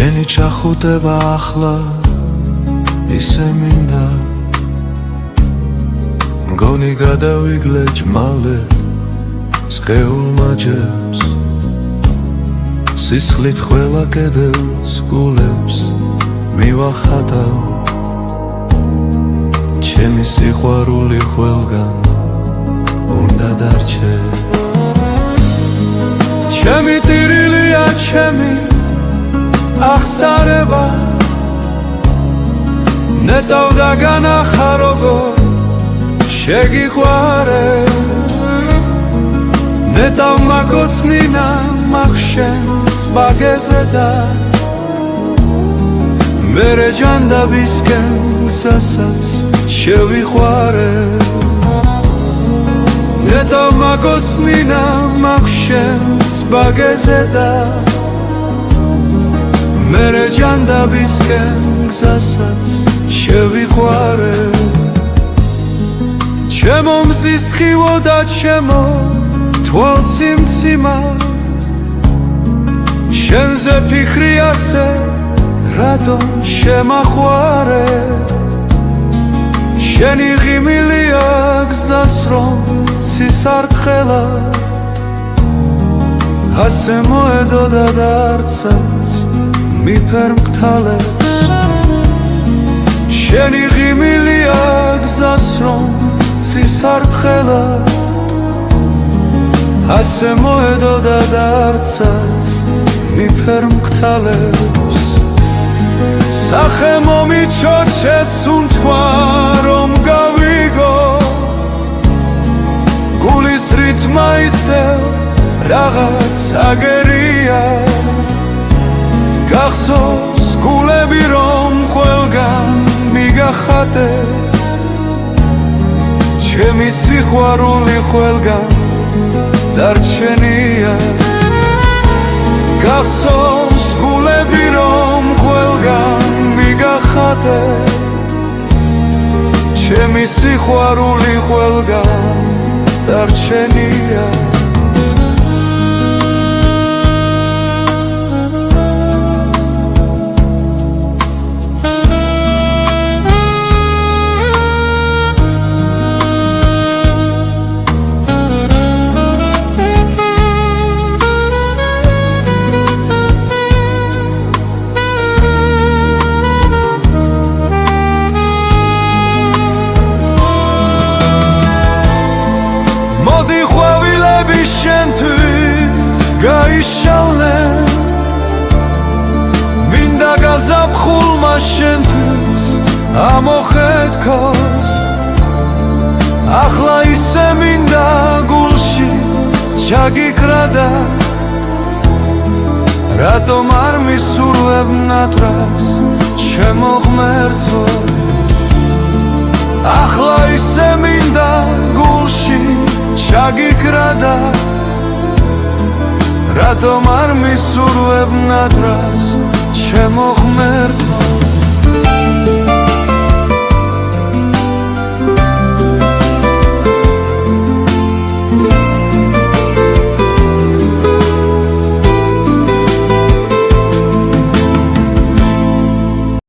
შენი ჩახუტება ახლა ისე მინდა მგონი გადავიგლე ჭმალე სხეულმა ჯებს სისხლით ყველა კედელს გულებს მივახატავ ჩემი სიყვარული ყველგან უნდა დარჩე ჩემი ტირილია ჩემი ახსარება ნეტავ და განახა როგორ შეგიყვარე ნეტავ მაგოცნინა მაგშენს ბაგეზე და მერე ჯანდაბისკენ გზასაც შევიყვარე ნეტავ მაგოცნინა მაგშენს ბაგეზე და მერე ჯანდაბისკენ გზასაც შევიყვარე ჩემო მზის ხილო და ჩემო თვალციმციმა შენზე ფიქრი ასე რატომ შემახვარე შენი ღიმილია გზას რომ ცისარტყელა ასე მოედოდა და არცაც მიფერ მკთალებს შენი ღიმილია გზას რომ ცისარტყელა ასე მოედოდა და არცაც მიფერ მკთალებს სახე მომიჩოჩეს უთქვა რომ გავიგო გულის რითმა ისევ რაღაც აგერია გახსოვს გულები რომ ყველგან მიგახატე ჩემი სიყვარული ყველგან დარჩენია გახსოვს გულები რომ ყველგან მიგახატე ჩემი სიყვარული ყველგან დარჩენია შენთვის გაიშალენ მინდა გაზაფხულმა შენთვის ამოხეთქოს ახლა ისე მინდა გულში ჩაგიკრა და რატომ არ მისურვებ ნატრას ჩემო ღმერთო ახლა ისე მინდა გულში ჩაგიკრა და რატომ არ მისურვებ ნატრას ჩემო ღმერთო